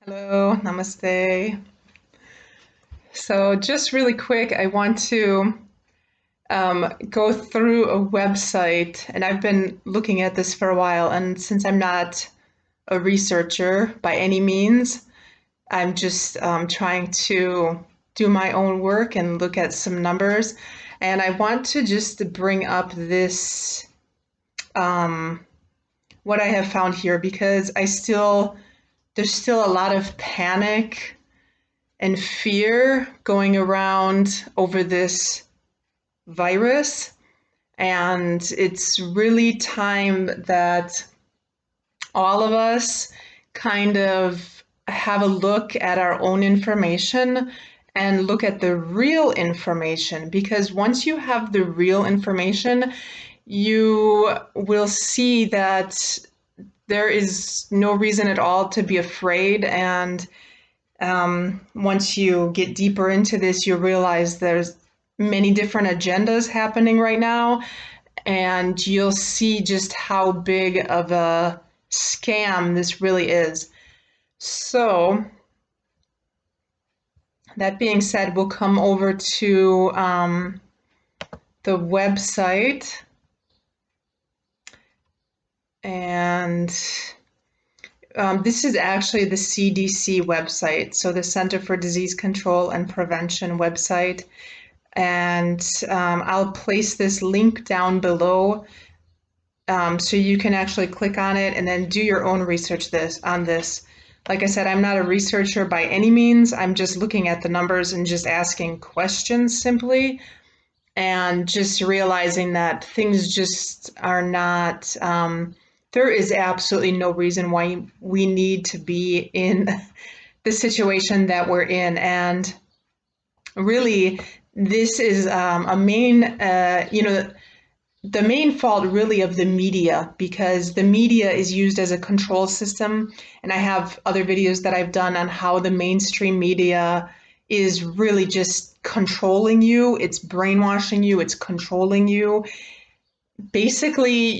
Hello, namaste. So, just really quick, I want to go through a website, and I've been looking at this for a while. And since I'm not a researcher by any means, I'm just trying to do my own work and look at some numbers. And I want to just bring up this, what I have found here, because there's still a lot of panic and fear going around over this virus. And it's really time that all of us kind of have a look at our own information and look at the real information. Because once you have the real information, you will see that there is no reason at all to be afraid. And once you get deeper into this, you realize there's many different agendas happening right now, and you'll see just how big of a scam this really is. So, that being said, we'll come over to the website, and this is actually the CDC website, so the Center for Disease Control and Prevention website. And I'll place this link down below so you can actually click on it and then do your own research on this. Like I said, I'm not a researcher by any means. I'm just looking at the numbers and just asking questions simply, and just realizing that things just are not, there is absolutely no reason why we need to be in the situation that we're in. And really, this is a main, the main fault really of the media, because the media is used as a control system. And I have other videos that I've done on how the mainstream media is really just controlling you. It's brainwashing you. It's controlling you. Basically,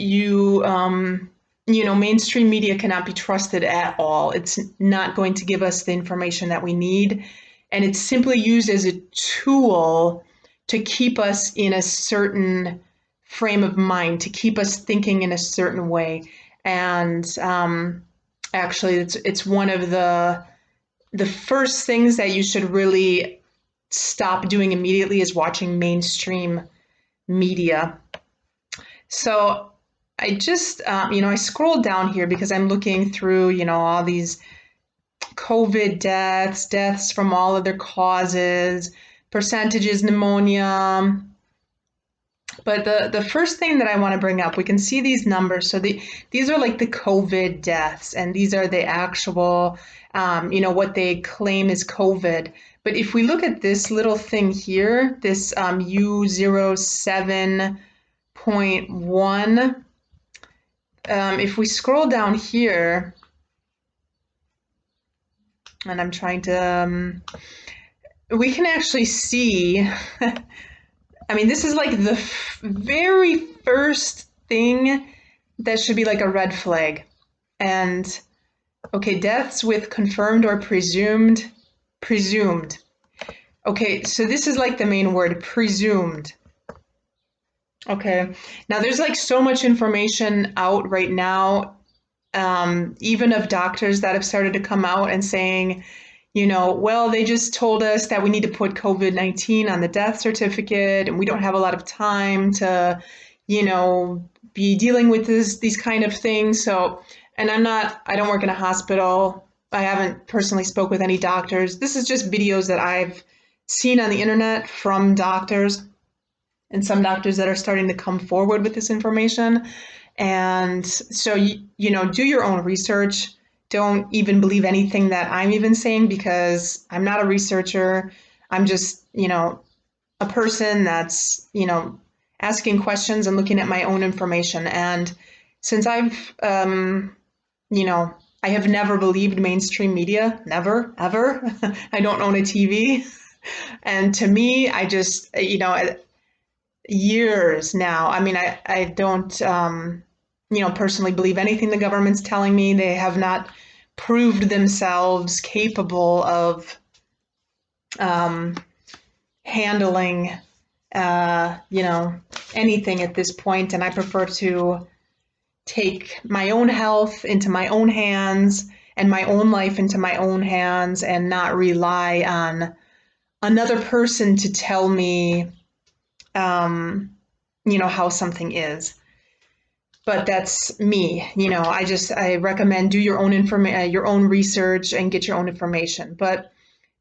mainstream media cannot be trusted at all. It's not going to give us the information that we need. And it's simply used as a tool to keep us in a certain frame of mind, to keep us thinking in a certain way. And actually, it's one of the first things that you should really stop doing immediately is watching mainstream media. So I just, I scrolled down here because I'm looking through, all these COVID deaths from all other causes, percentages, pneumonia. But the first thing that I want to bring up, we can see these numbers. So these are like the COVID deaths, and these are the actual, what they claim is COVID. But if we look at this little thing here, this U07.1, if we scroll down here, and I'm trying to, we can actually see, this is like the very first thing that should be like a red flag. And okay, deaths with confirmed or presumed. Okay, so this is like the main word, presumed. Okay, now there's like so much information out right now, even of doctors that have started to come out and saying, well, they just told us that we need to put COVID-19 on the death certificate, and we don't have a lot of time to, be dealing with these kind of things. So, and I don't work in a hospital. I haven't personally spoke with any doctors. This is just videos that I've seen on the internet from doctors, and some doctors that are starting to come forward with this information. And so, do your own research. Don't even believe anything that I'm even saying, because I'm not a researcher. I'm just, a person that's, asking questions and looking at my own information. And since I've, I have never believed mainstream media, never, ever. I don't own a TV. And to me, I just, years now, I don't, personally believe anything the government's telling me. They have not proved themselves capable of handling, anything at this point. And I prefer to take my own health into my own hands and my own life into my own hands and not rely on another person to tell me, how something is. But that's me. I recommend do your own research and get your own information. But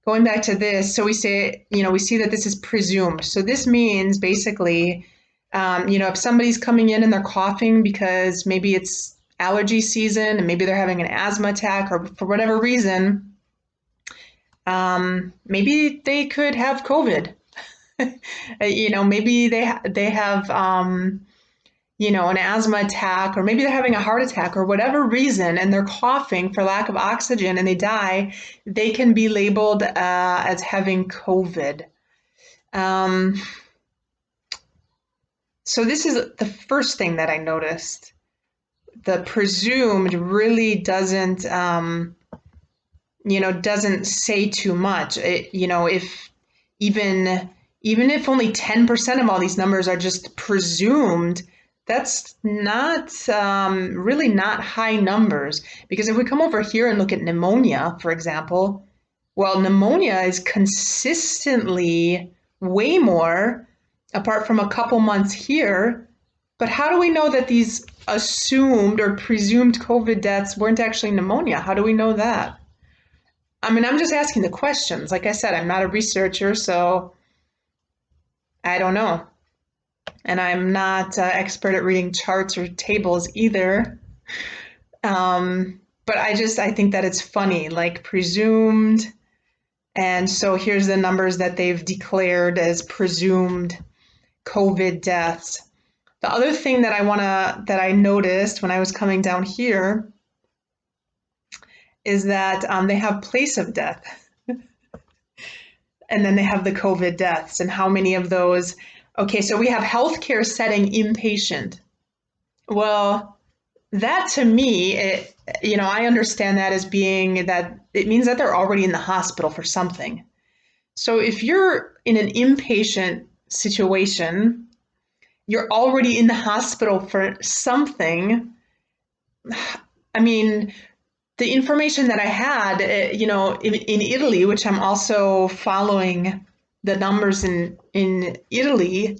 going back to this, so we see that this is presumed. So this means basically, if somebody's coming in and they're coughing because maybe it's allergy season and maybe they're having an asthma attack or for whatever reason, maybe they could have COVID. Maybe they have, an asthma attack, or maybe they're having a heart attack or whatever reason, and they're coughing for lack of oxygen and they die, they can be labeled as having COVID. So this is the first thing that I noticed. The presumed really doesn't say too much. If even if only 10% of all these numbers are just presumed, that's not really not high numbers. Because if we come over here and look at pneumonia, for example, well, pneumonia is consistently way more, apart from a couple months here. But how do we know that these assumed or presumed COVID deaths weren't actually pneumonia? How do we know that? I mean, I'm just asking the questions. Like I said, I'm not a researcher, so I don't know. And I'm not expert at reading charts or tables either. But I think that it's funny, like presumed. And so here's the numbers that they've declared as presumed COVID deaths. The other thing that I noticed when I was coming down here is that they have place of death. And then they have the COVID deaths and how many of those. Okay, so we have healthcare setting inpatient. Well, that to me, I understand that as being that it means that they're already in the hospital for something. So if you're in an inpatient situation, you're already in the hospital for something. I mean, the information that I had, in Italy, which I'm also following the numbers in Italy,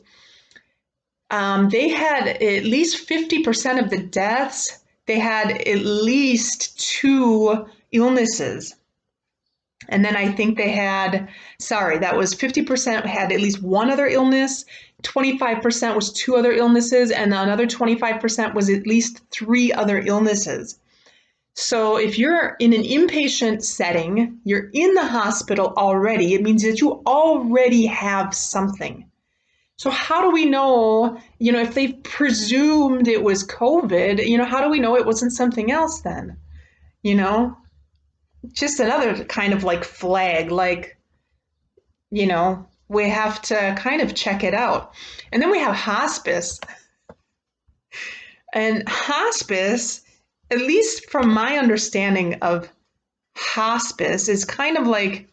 they had at least 50% of the deaths, they had at least 2 illnesses. And then I think they had, that was 50% had at least 1 other illness, 25% was 2 other illnesses, and another 25% was at least 3 other illnesses. So if you're in an inpatient setting, you're in the hospital already, it means that you already have something. So how do we know, if they presumed it was COVID, how do we know it wasn't something else then? Just another kind of like flag, like, we have to kind of check it out. And then we have hospice. And hospice, at least from my understanding of hospice, is kind of like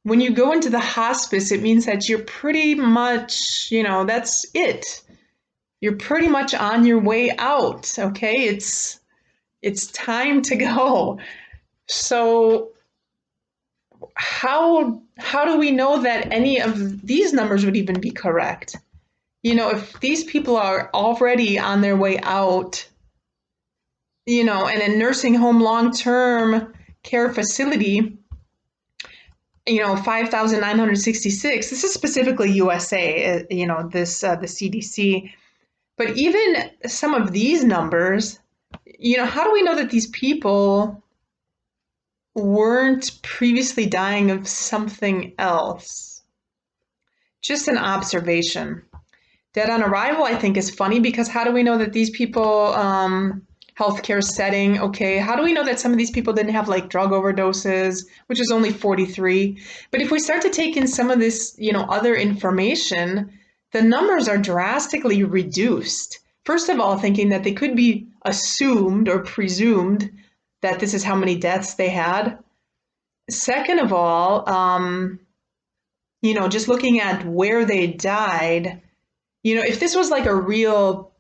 when you go into the hospice, it means that you're pretty much, that's it. You're pretty much on your way out, okay? It's time to go. So how do we know that any of these numbers would even be correct? If these people are already on their way out, and a nursing home long-term care facility, 5,966, this is specifically USA, this, the CDC, but even some of these numbers, how do we know that these people weren't previously dying of something else? Just an observation. Dead on arrival, I think, is funny because how do we know that these people, healthcare setting, okay, how do we know that some of these people didn't have like drug overdoses, which is only 43? But if we start to take in some of this, other information, the numbers are drastically reduced. First of all, thinking that they could be assumed or presumed that this is how many deaths they had. Second of all, just looking at where they died, if this was like a real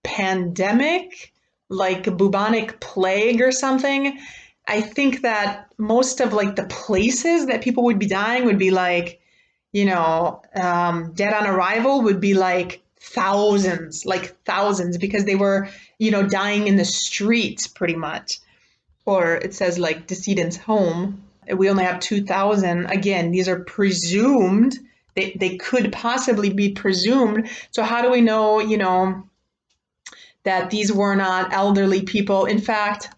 pandemic, like a bubonic plague or something, I think that most of like the places that people would be dying would be like, dead on arrival would be like thousands, because they were, dying in the streets pretty much. Or it says like decedent's home. We only have 2,000. Again, these are presumed. They could possibly be presumed. So how do we know, that these were not elderly people? In fact,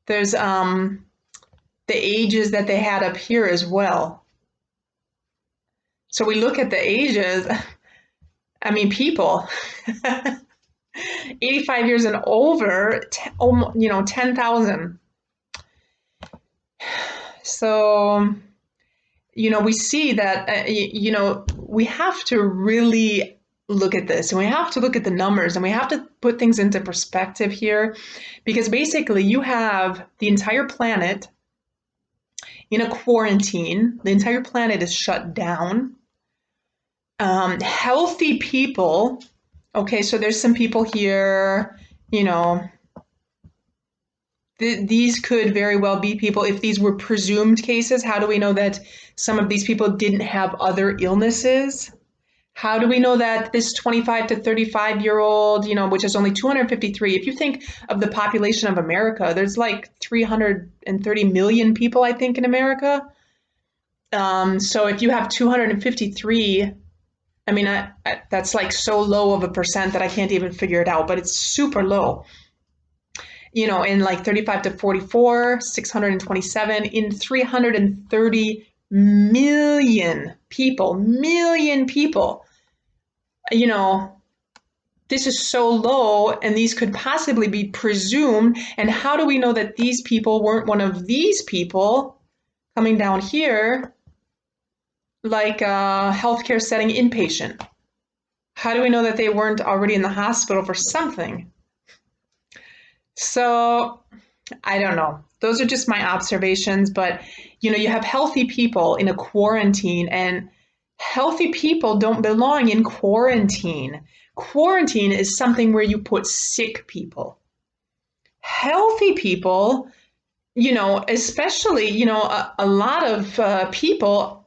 there's the ages that they had up here as well. So we look at the ages. I mean, people 85 years and over, 10,000. So, we see that, we have to really look at this, and we have to look at the numbers, and we have to put things into perspective here, because basically you have the entire planet in a quarantine. The entire planet is shut down. Healthy people, okay, so there's some people here, these could very well be people. If these were presumed cases, how do we know that some of these people didn't have other illnesses? How do we know that this 25 to 35-year-old, which is only 253, if you think of the population of America, there's like 330 million people, I think, in America. So if you have 253, I mean, that's like so low of a percent that I can't even figure it out, but it's super low. In like 35 to 44, 627, in 330 million people, this is so low, and these could possibly be presumed. And how do we know that these people weren't one of these people coming down here, like a healthcare setting inpatient? How do we know that they weren't already in the hospital for something? So I don't know. Those are just my observations, but you have healthy people in a quarantine, and healthy people don't belong in quarantine. Quarantine is something where you put sick people. Healthy people, especially, a lot of people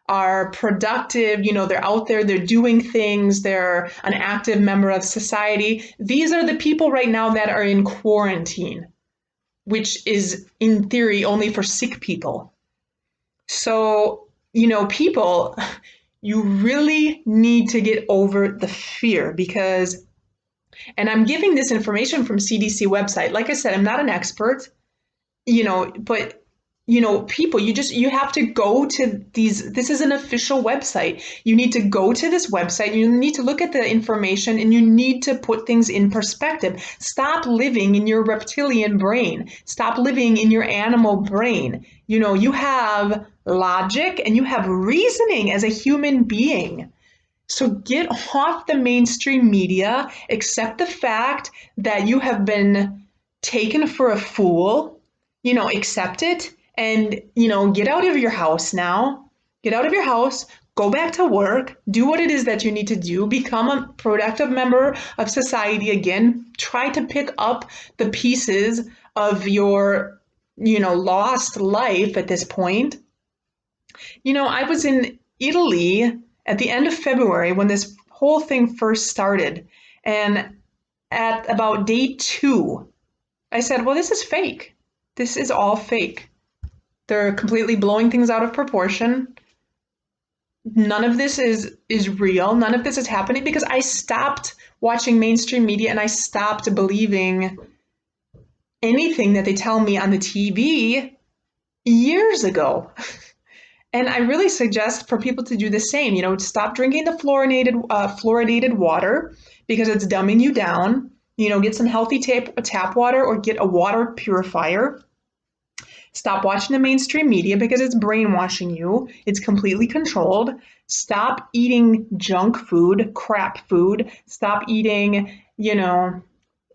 are productive, they're out there, they're doing things, they're an active member of society. These are the people right now that are in quarantine, which is in theory only for sick people. So, people, you really need to get over the fear, because, and I'm giving this information from CDC website. Like I said, I'm not an expert, but people, you have to go to this is an official website. You need to go to this website, you need to look at the information, and you need to put things in perspective. Stop living in your reptilian brain. Stop living in your animal brain. You have logic and you have reasoning as a human being. So get off the mainstream media, accept the fact that you have been taken for a fool, accept it, and, get out of your house now. Get out of your house, go back to work, do what it is that you need to do, become a productive member of society again, try to pick up the pieces of your, lost life at this point. I was in Italy at the end of February when this whole thing first started. And at about day 2, I said, well, this is fake. This is all fake. They're completely blowing things out of proportion. None of this is real. None of this is happening, because I stopped watching mainstream media and I stopped believing anything that they tell me on the TV years ago. And I really suggest for people to do the same, stop drinking the fluoridated water, because it's dumbing you down. Get some healthy tap water, or get a water purifier. Stop watching the mainstream media, because it's brainwashing you. It's completely controlled. Stop eating junk food, crap food. Stop eating,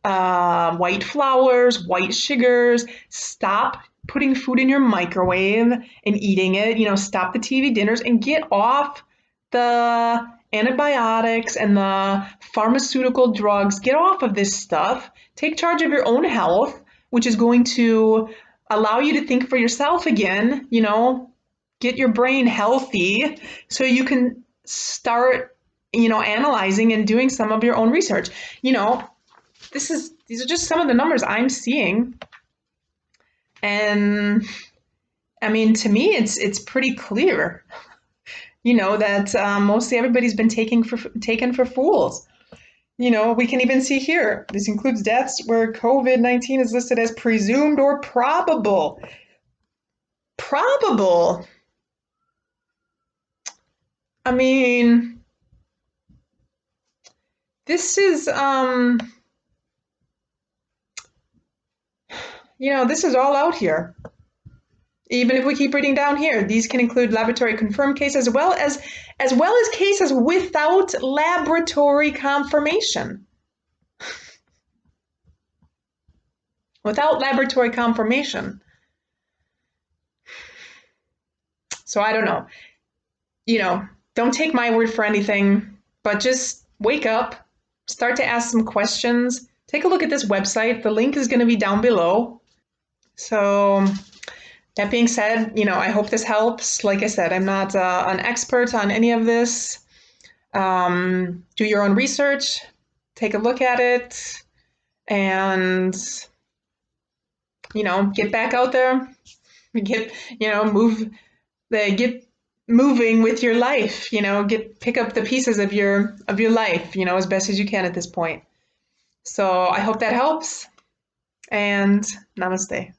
white flours, white sugars. Stop putting food in your microwave and eating it. Stop the TV dinners and get off the antibiotics and the pharmaceutical drugs. Get off of this stuff. Take charge of your own health, which is going to allow you to think for yourself again. Get your brain healthy so you can start, analyzing and doing some of your own research. These are just some of the numbers I'm seeing. And I mean, to me, it's pretty clear, that mostly everybody's been taken for fools. We can even see here, this includes deaths where COVID-19 is listed as presumed or probable. Probable. I mean, this is, this is all out here. Even if we keep reading down here, these can include laboratory confirmed cases as well as cases without laboratory confirmation. Without laboratory confirmation. So I don't know. Don't take my word for anything, but just wake up, start to ask some questions. Take a look at this website. The link is going to be down below. So that being said, I hope this helps. Like I said, I'm not an expert on any of this. Do your own research, take a look at it, and, get back out there, get moving with your life, pick up the pieces of your life, as best as you can at this point. So I hope that helps, and namaste.